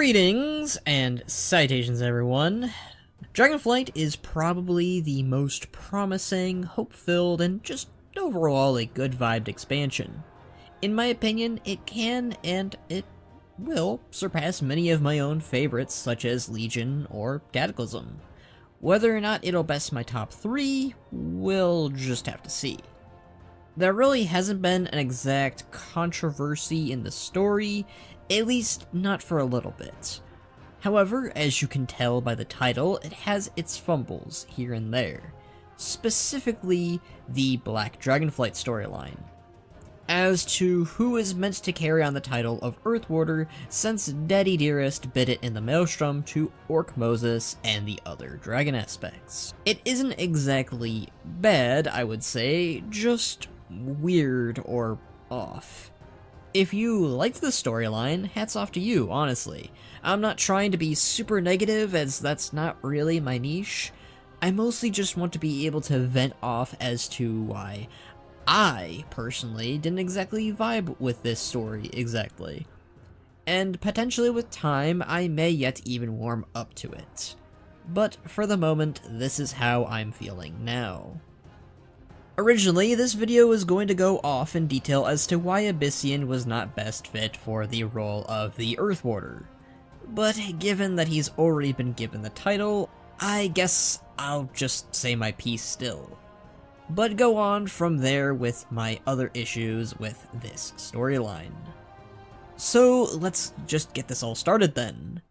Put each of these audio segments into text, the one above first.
Greetings and salutations, everyone. Dragonflight is probably the most promising, hope-filled, and just overall a good-vibed expansion. In my opinion, it can and it will surpass many of my own favorites such as Legion or Cataclysm. Whether or not it'll best my top 3, we'll just have to see. There really hasn't been an exact controversy in the story, at least not for a little bit. However, as you can tell by the title, it has its fumbles here and there, specifically the Black Dragonflight storyline. As to who is meant to carry on the title of Earthwarder, since Daddy Dearest bit it in the maelstrom to Orc Moses and the other dragon aspects. It isn't exactly bad, I would say, just weird or off. If you liked the storyline, hats off to you, honestly. I'm not trying to be super negative, as that's not really my niche. I mostly just want to be able to vent off as to why I, personally, didn't exactly vibe with this story exactly. And potentially with time, I may yet even warm up to it. But for the moment, this is how I'm feeling now. Originally, this video was going to go off in detail as to why Ebyssian was not best fit for the role of the Earthwarder. But given that he's already been given the title, I guess I'll just say my piece still. But go on from there with my other issues with this storyline. So let's just get this all started then.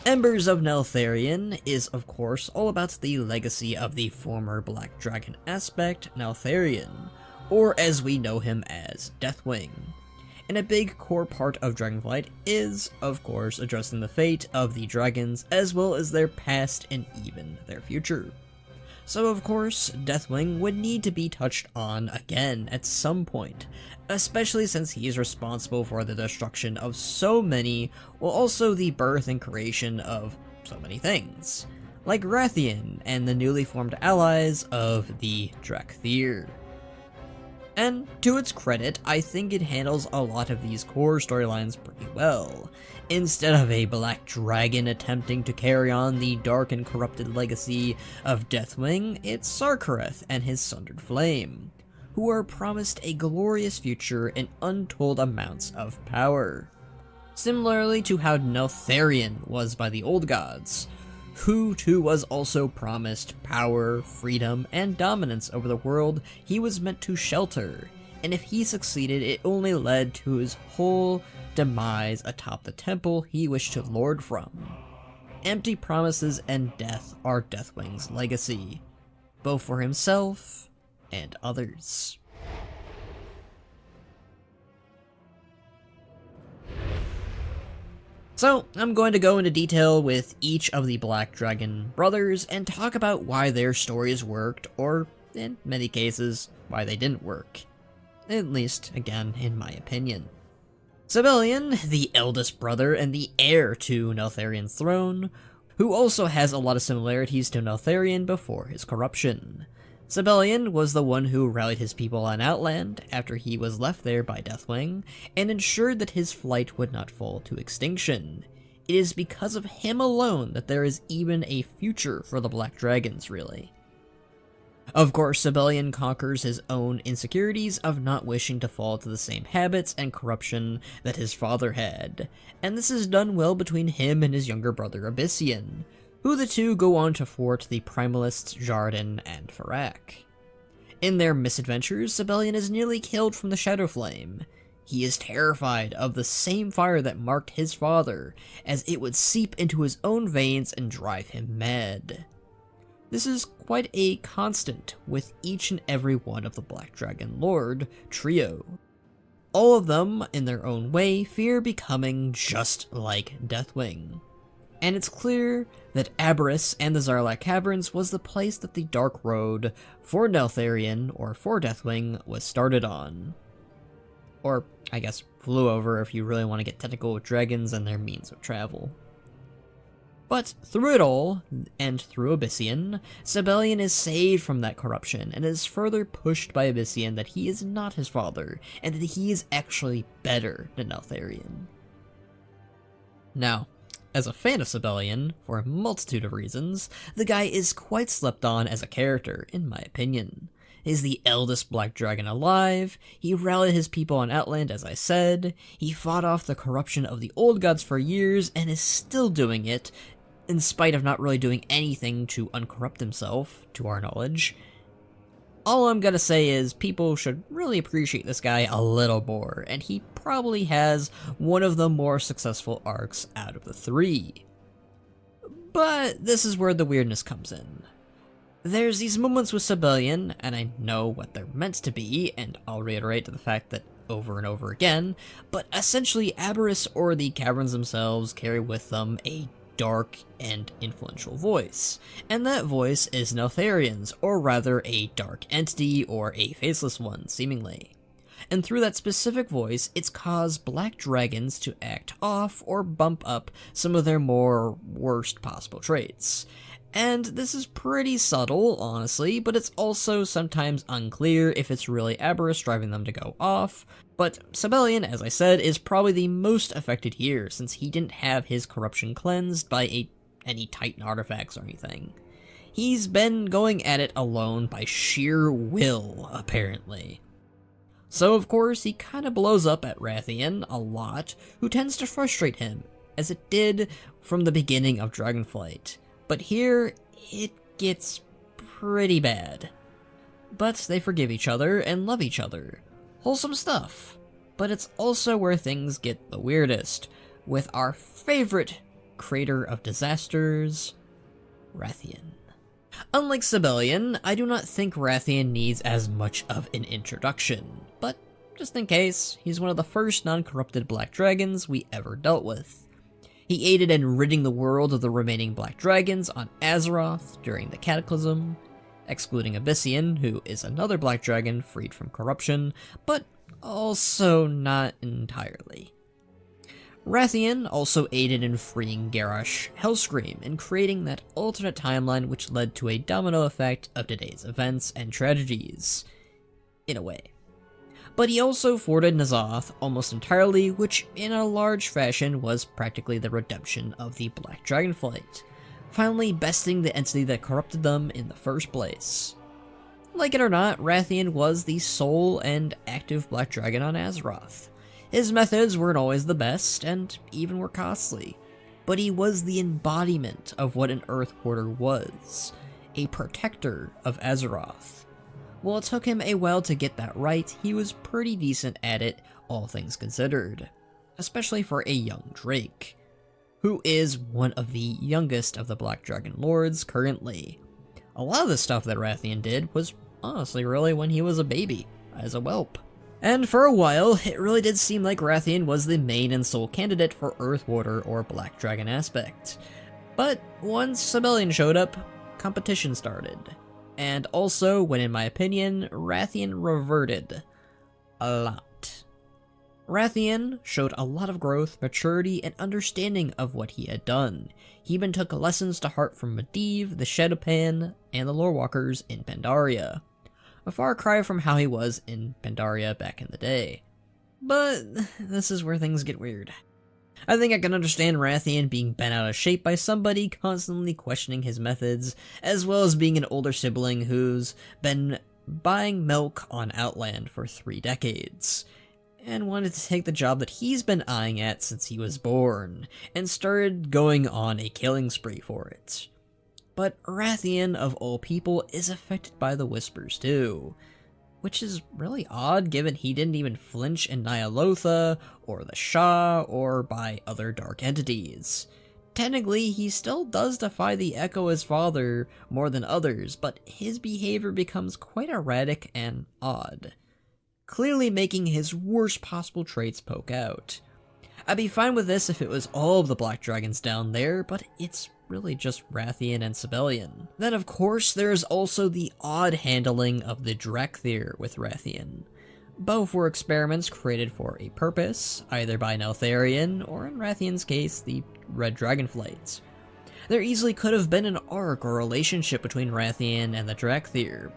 Embers of Neltharion is, of course, all about the legacy of the former Black Dragon aspect, Neltharion, or as we know him as, Deathwing. And a big core part of Dragonflight is, of course, addressing the fate of the dragons, as well as their past and even their future. So of course, Deathwing would need to be touched on again at some point, especially since he is responsible for the destruction of so many, while also the birth and creation of so many things, like Rathian and the newly formed allies of the Drakthir. And to its credit, I think it handles a lot of these core storylines pretty well. Instead of a Black Dragon attempting to carry on the dark and corrupted legacy of Deathwing, it's Sarkareth and his Sundered Flame, who are promised a glorious future and untold amounts of power. Similarly to how Neltharion was by the old gods, who too was also promised power, freedom, and dominance over the world he was meant to shelter, and if he succeeded, it only led to his whole demise atop the temple he wished to lord from. Empty promises and death are Deathwing's legacy, both for himself and others. So, I'm going to go into detail with each of the Black Dragon brothers and talk about why their stories worked, or, in many cases, why they didn't work. At least, again, in my opinion. Sebellion, the eldest brother and the heir to Neltharion's throne, who also has a lot of similarities to Neltharion before his corruption. Sebellion was the one who rallied his people on Outland after he was left there by Deathwing, and ensured that his flight would not fall to extinction. It is because of him alone that there is even a future for the Black Dragons, really. Of course, Sebellion conquers his own insecurities of not wishing to fall to the same habits and corruption that his father had, and this is done well between him and his younger brother Ebyssian, who the two go on to thwart the Primalists Jarden and Farak. In their misadventures, Sebellion is nearly killed from the Shadow Flame. He is terrified of the same fire that marked his father, as it would seep into his own veins and drive him mad. This is quite a constant with each and every one of the Black Dragon Lord trio. All of them, in their own way, fear becoming just like Deathwing. And it's clear that Aberrus and the Zarlak Caverns was the place that the Dark Road for Neltharion, or for Deathwing, was started on. Or, I guess, flew over if you really want to get technical with dragons and their means of travel. But through it all, and through Ebyssian, Sibelian is saved from that corruption, and is further pushed by Ebyssian that he is not his father, and that he is actually better than Neltharion. Now, as a fan of Sibelian, for a multitude of reasons, the guy is quite slept on as a character, in my opinion. He's the eldest Black Dragon alive, he rallied his people on Outland as I said, he fought off the corruption of the old gods for years and is still doing it, in spite of not really doing anything to uncorrupt himself, to our knowledge. All I'm gonna say is people should really appreciate this guy a little more, and he probably has one of the more successful arcs out of the three. But this is where the weirdness comes in. There's these moments with Sibelian, and I know what they're meant to be, and I'll reiterate the fact that over and over again, but essentially Aberrus or the Caverns themselves carry with them a dark and influential voice, and that voice is Neltharion's, or rather a dark entity or a faceless one, seemingly. And through that specific voice, it's caused Black Dragons to act off or bump up some of their more worst possible traits. And this is pretty subtle, honestly, but it's also sometimes unclear if it's really Aberrus driving them to go off. But Sibelian, as I said, is probably the most affected here, since he didn't have his corruption cleansed by any Titan artifacts or anything. He's been going at it alone by sheer will, apparently. So of course, he kinda blows up at Rathian a lot, who tends to frustrate him, as it did from the beginning of Dragonflight. But here, it gets pretty bad. But they forgive each other and love each other. Wholesome stuff. But it's also where things get the weirdest, with our favorite creator of disasters, Rathian. Unlike Sibelian, I do not think Rathian needs as much of an introduction, but just in case, he's one of the first non-corrupted Black Dragons we ever dealt with. He aided in ridding the world of the remaining Black Dragons on Azeroth during the Cataclysm, excluding Ebyssian, who is another Black Dragon freed from corruption, but also not entirely. Rathian also aided in freeing Garrosh Hellscream and creating that alternate timeline which led to a domino effect of today's events and tragedies, in a way. But he also thwarted N'Zoth almost entirely, which in a large fashion was practically the redemption of the Black Dragonflight, finally besting the entity that corrupted them in the first place. Like it or not, Rathian was the sole and active Black Dragon on Azeroth. His methods weren't always the best, and even were costly, but he was the embodiment of what an Earth Warder was, a protector of Azeroth. While it took him a while to get that right, he was pretty decent at it, all things considered, especially for a young Drake, who is one of the youngest of the Black Dragon Lords currently. A lot of the stuff that Rathian did was honestly really when he was a baby, as a whelp. And for a while, it really did seem like Rathian was the main and sole candidate for Earth Warder or Black Dragon aspect. But once Sibelian showed up, competition started. And also, when in my opinion, Rathian reverted a lot. Rathian showed a lot of growth, maturity, and understanding of what he had done. He even took lessons to heart from Medivh, the Shadowpan, and the Lorewalkers in Pandaria. A far cry from how he was in Pandaria back in the day. But this is where things get weird. I think I can understand Rathian being bent out of shape by somebody constantly questioning his methods, as well as being an older sibling who's been buying milk on Outland for 3 decades, and wanted to take the job that he's been eyeing at since he was born, and started going on a killing spree for it. But Rathian, of all people, is affected by the Whispers too, which is really odd given he didn't even flinch in Nyalotha, or the Shah, or by other dark entities. Technically, he still does defy the Echo as father more than others, but his behavior becomes quite erratic and odd, clearly making his worst possible traits poke out. I'd be fine with this if it was all of the Black Dragons down there, but it's really just Rathian and Sibelian. Then of course there's also the odd handling of the Drakthir with Rathian. Both were experiments created for a purpose, either by Neltharion, or in Rathian's case, the Red Dragonflight. There easily could have been an arc or relationship between Rathian and the Drakthir.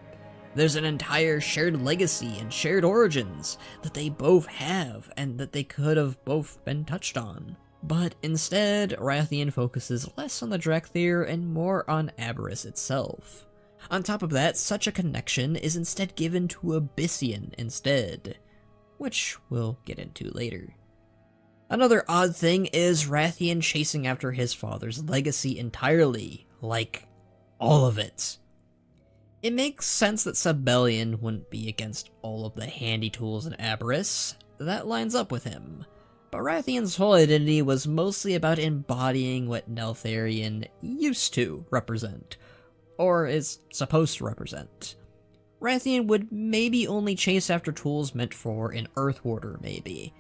There's an entire shared legacy and shared origins that they both have and that they could have both been touched on. But instead, Rathian focuses less on the Drakthir and more on Aberys itself. On top of that, such a connection is instead given to Ebyssian instead, which we'll get into later. Another odd thing is Rathian chasing after his father's legacy entirely, like, all of it. It makes sense that Sibelian wouldn't be against all of the handy tools in Aberys. That lines up with him. But Rathian's whole identity was mostly about embodying what Neltharion used to represent, or is supposed to represent. Rathian would maybe only chase after tools meant for an Earth Warder, maybe,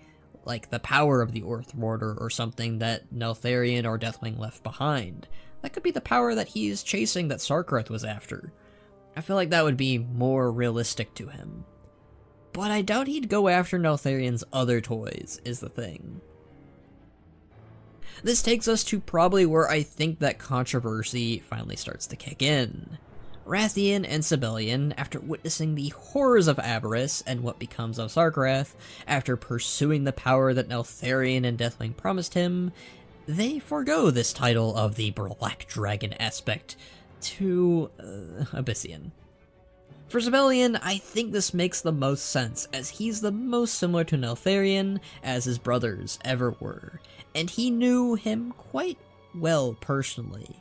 like the power of the Earth Warder or something that Neltharion or Deathwing left behind. That could be the power that he's chasing that Sarkareth was after. I feel like that would be more realistic to him. But I doubt he'd go after Neltharion's other toys, is the thing. This takes us to probably where I think that controversy finally starts to kick in. Rathian and Sibelian, after witnessing the horrors of Aberys and what becomes of Sarkareth, after pursuing the power that Neltharion and Deathwing promised him, they forego this title of the Black Dragon aspect to Ebyssian. For Sibelian, I think this makes the most sense, as he's the most similar to Neltharion as his brothers ever were, and he knew him quite well personally.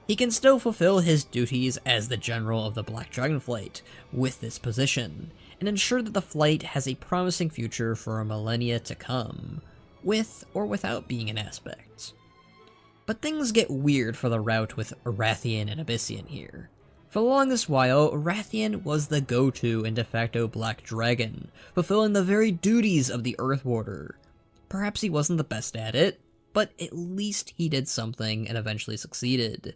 He can still fulfill his duties as the general of the Black Dragonflight with this position, and ensure that the flight has a promising future for a millennia to come, with or without being an aspect. But things get weird for the route with Rathian and Ebyssian here. For the longest while, Rathian was the go-to and de facto Black Dragon, fulfilling the very duties of the Earth Warder. Perhaps he wasn't the best at it, but at least he did something and eventually succeeded.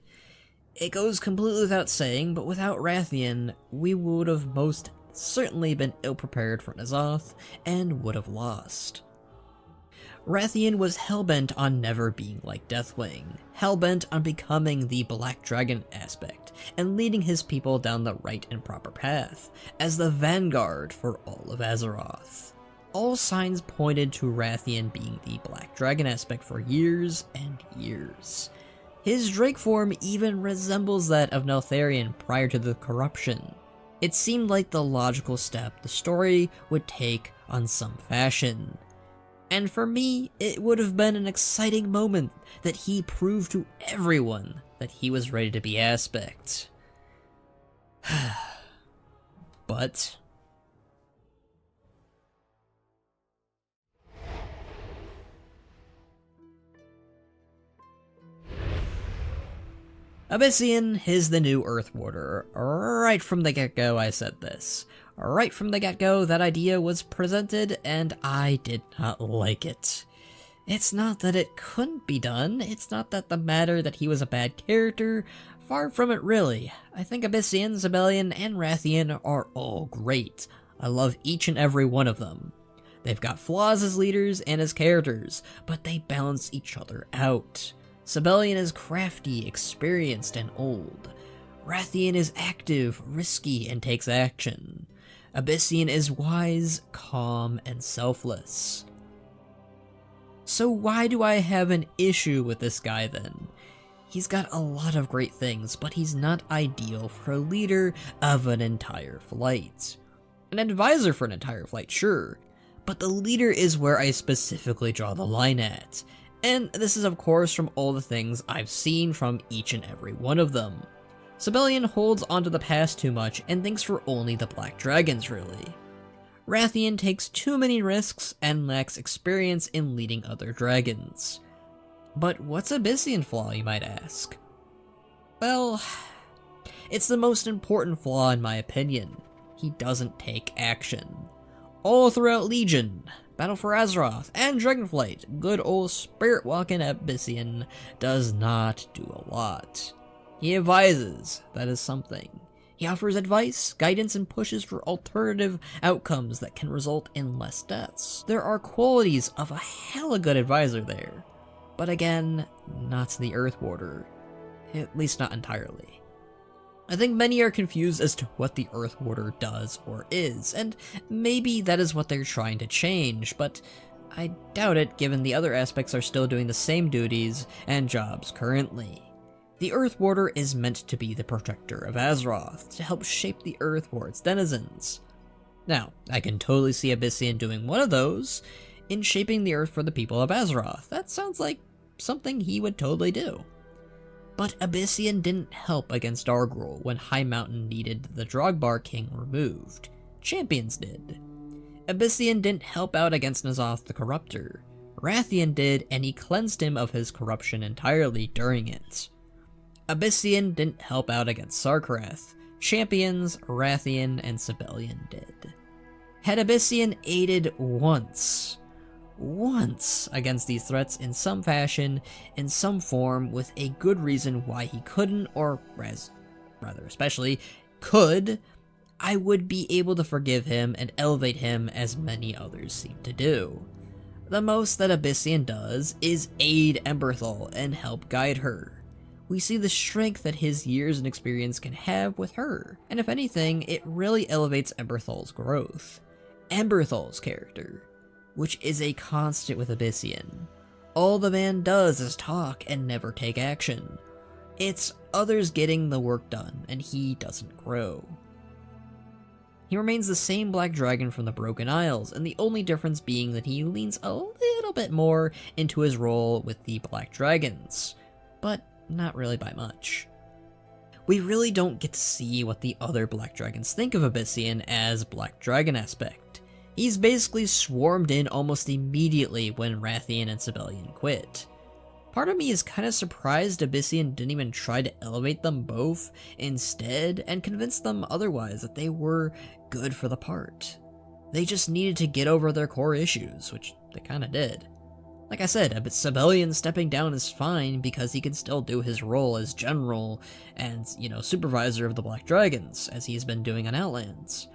It goes completely without saying, but without Rathian, we would have most certainly been ill-prepared for N'Zoth, and would have lost. Rathian was hellbent on never being like Deathwing, hellbent on becoming the Black Dragon aspect, and leading his people down the right and proper path, as the vanguard for all of Azeroth. All signs pointed to Rathian being the Black Dragon aspect for years and years. His Drake form even resembles that of Neltharion prior to the corruption. It seemed like the logical step the story would take on some fashion. And for me, it would have been an exciting moment that he proved to everyone that he was ready to be aspect. But Ebyssian is the new Earth Warder. Right from the get-go I said this. Right from the get-go that idea was presented, and I did not like it. It's not that it couldn't be done, it's not that the matter that he was a bad character, far from it really. I think Ebyssian, Sibelian, and Rathian are all great. I love each and every one of them. They've got flaws as leaders and as characters, but they balance each other out. Sibelian is crafty, experienced, and old. Rathian is active, risky, and takes action. Ebyssian is wise, calm, and selfless. So why do I have an issue with this guy then? He's got a lot of great things, but he's not ideal for a leader of an entire flight. An advisor for an entire flight, sure, but the leader is where I specifically draw the line at. And this is of course from all the things I've seen from each and every one of them. Sibelian holds onto the past too much and thinks for only the Black Dragons really. Rathian takes too many risks and lacks experience in leading other dragons. But what's Ebyssian flaw, you might ask? Well, it's the most important flaw in my opinion. He doesn't take action. All throughout Legion, Battle for Azeroth, and Dragonflight, good old spirit-walking Ebyssian does not do a lot. He advises, that is something. He offers advice, guidance, and pushes for alternative outcomes that can result in less deaths. There are qualities of a hella good advisor there. But again, not the Earth Warder. at least not entirely. I think many are confused as to what the Earth Warder does or is, and maybe that is what they're trying to change, but I doubt it given the other aspects are still doing the same duties and jobs currently. The Earth Warder is meant to be the protector of Azeroth, to help shape the Earth for its denizens. Now, I can totally see Ebyssian doing one of those in shaping the Earth for the people of Azeroth. That sounds like something he would totally do. But Ebyssian didn't help against Argrul when High Mountain needed the Drogbar King removed. Champions did. Ebyssian didn't help out against N'Zoth the Corruptor. Rathian did, and he cleansed him of his corruption entirely during it. Ebyssian didn't help out against Sarkrath. Champions, Rathian, and Sibelian did. Had Ebyssian aided once against these threats in some fashion, in some form, with a good reason why he couldn't, or rather especially, could, I would be able to forgive him and elevate him as many others seem to do. The most that Ebyssian does is aid Emberthal and help guide her. We see the strength that his years and experience can have with her, and if anything, it really elevates Emberthal's growth. Emberthal's character, which is a constant with Ebyssian. All the man does is talk and never take action. It's others getting the work done, and he doesn't grow. He remains the same Black Dragon from the Broken Isles, and the only difference being that he leans a little bit more into his role with the Black Dragons, but not really by much. We really don't get to see what the other Black Dragons think of Ebyssian as Black Dragon aspect. He's basically swarmed in almost immediately when Rathian and Sibelian quit. Part of me is kind of surprised Ebyssian didn't even try to elevate them both instead and convince them otherwise that they were good for the part. They just needed to get over their core issues, which they kind of did. Like I said, Sibelian stepping down is fine because he can still do his role as general and, supervisor of the Black Dragons, as he's been doing on Outlands.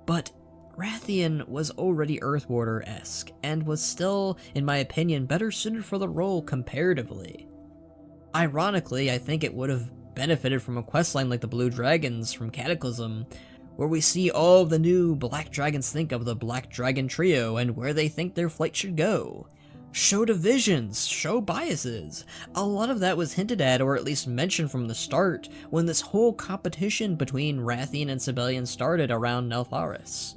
But Rathian was already Earth Warder-esque, and was still, in my opinion, better suited for the role comparatively. Ironically, I think it would have benefited from a questline like the Blue Dragons from Cataclysm, where we see all of the new Black Dragons think of the Black Dragon Trio and where they think their flight should go. Show divisions, show biases. A lot of that was hinted at, or at least mentioned from the start, when this whole competition between Rathian and Sibelian started around Neltharion.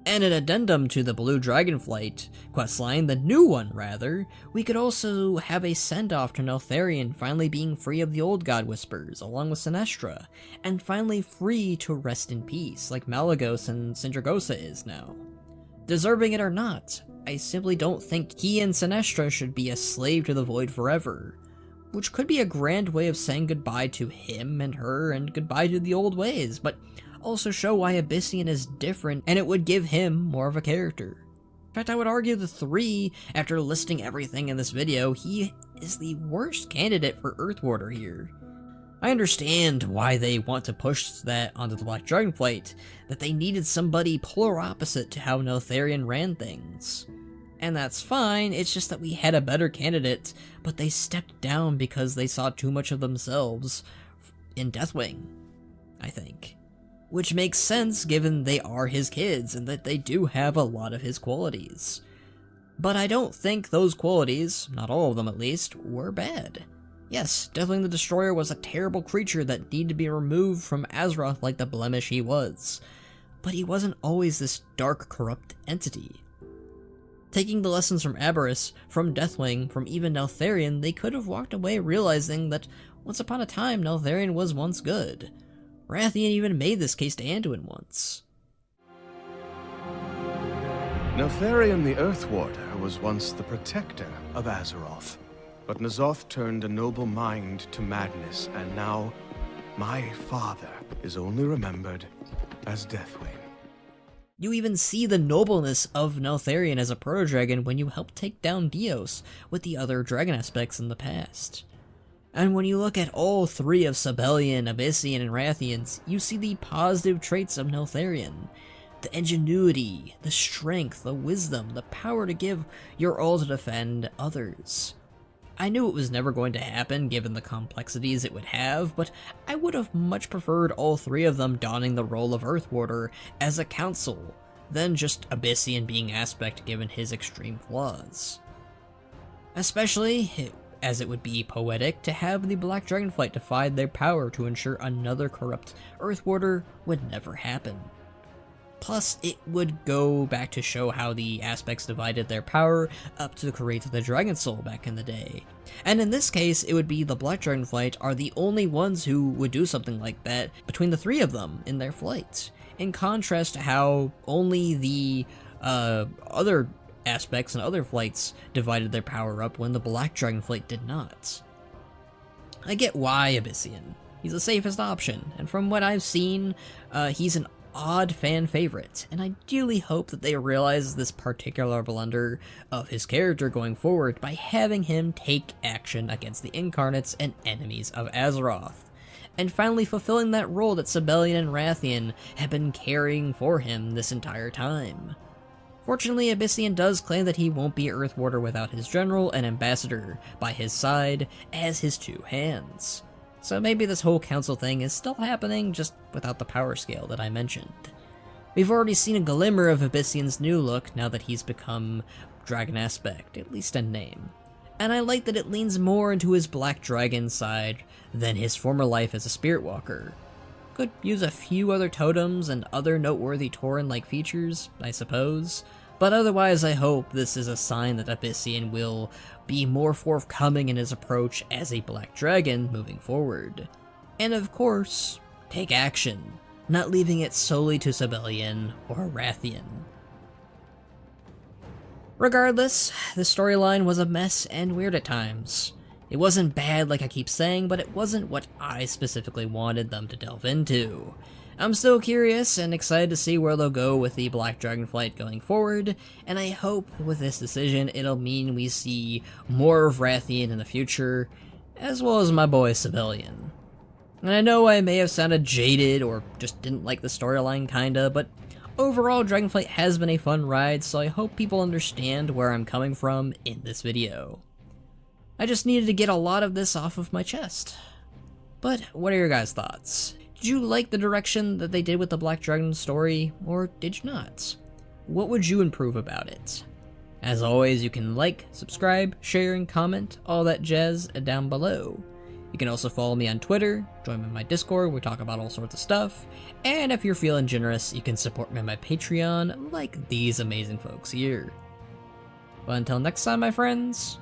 And an addendum to the Blue Dragonflight questline, the new one rather, we could also have a send-off to Neltharion finally being free of the Old God Whispers, along with Sinestra, and finally free to rest in peace, like Malagos and Sindragosa is now. Deserving it or not, I simply don't think he and Sinestra should be a slave to the Void forever, which could be a grand way of saying goodbye to him and her and goodbye to the old ways, but also show why Ebyssian is different and it would give him more of a character. In fact, I would argue the three, after listing everything in this video, he is the worst candidate for Earth Warder here. I understand why they want to push that onto the Black Dragonflight, that they needed somebody polar opposite to how Neltharion ran things. And that's fine, it's just that we had a better candidate, but they stepped down because they saw too much of themselves in Deathwing, I think. Which makes sense given they are his kids and that they do have a lot of his qualities. But I don't think those qualities, not all of them at least, were bad. Yes, Deathwing the Destroyer was a terrible creature that needed to be removed from Azeroth like the blemish he was. But he wasn't always this dark, corrupt entity. Taking the lessons from Aberrus, from Deathwing, from even Neltharion, they could have walked away realizing that once upon a time Neltharion was once good. Rathian even made this case to Anduin once. Neltharion the Earth Warder was once the protector of Azeroth. But N'Zoth turned a noble mind to madness, and now my father is only remembered as Deathwing. You even see the nobleness of Neltharion as a proto-dragon when you help take down Dios with the other dragon aspects in the past. And when you look at all three of Sibelian, Ebyssian, and Rathian's, you see the positive traits of Neltharion. The ingenuity, the strength, the wisdom, the power to give your all to defend others. I knew it was never going to happen given the complexities it would have, but I would have much preferred all three of them donning the role of Earthwarder as a council, than just Ebyssian being Aspect given his extreme flaws. Especially as it would be poetic to have the Black Dragonflight divide their power to ensure another corrupt Earthwarder would never happen. Plus, it would go back to show how the Aspects divided their power up to create the Dragon Soul back in the day. And in this case, it would be the Black Dragonflight are the only ones who would do something like that between the three of them in their flight. In contrast to how only the other Aspects and other flights divided their power up when the Black Dragonflight did not. I get why Ebyssian. He's the safest option, and from what I've seen, he's an odd fan favorite, and I dearly hope that they realize this particular blunder of his character going forward by having him take action against the Incarnates and enemies of Azeroth, and finally fulfilling that role that Sibelian and Rathian have been carrying for him this entire time. Fortunately, Ebyssian does claim that he won't be Earthwarder without his general and ambassador by his side as his two hands. So maybe this whole council thing is still happening, just without the power scale that I mentioned. We've already seen a glimmer of Ebyssian's new look now that he's become Dragon Aspect, at least in name. And I like that it leans more into his Black Dragon side than his former life as a Spirit Walker. Could use a few other totems and other noteworthy Tauren-like features, I suppose, but otherwise I hope this is a sign that Ebyssian will be more forthcoming in his approach as a Black Dragon moving forward. And of course, take action, not leaving it solely to Sibelian or Rathian. Regardless, the storyline was a mess and weird at times. It wasn't bad like I keep saying, but it wasn't what I specifically wanted them to delve into. I'm still curious and excited to see where they'll go with the Black Dragonflight going forward, and I hope with this decision it'll mean we see more of Rathian in the future, as well as my boy Sibelian. And I know I may have sounded jaded or just didn't like the storyline kinda, but overall Dragonflight has been a fun ride, so I hope people understand where I'm coming from in this video. I just needed to get a lot of this off of my chest. But what are your guys' thoughts? Did you like the direction that they did with the Black Dragon story, or did you not? What would you improve about it? As always, you can like, subscribe, share, and comment all that jazz down below. You can also follow me on Twitter, join me in my Discord, we talk about all sorts of stuff, and if you're feeling generous, you can support me on my Patreon like these amazing folks here. But until next time, my friends,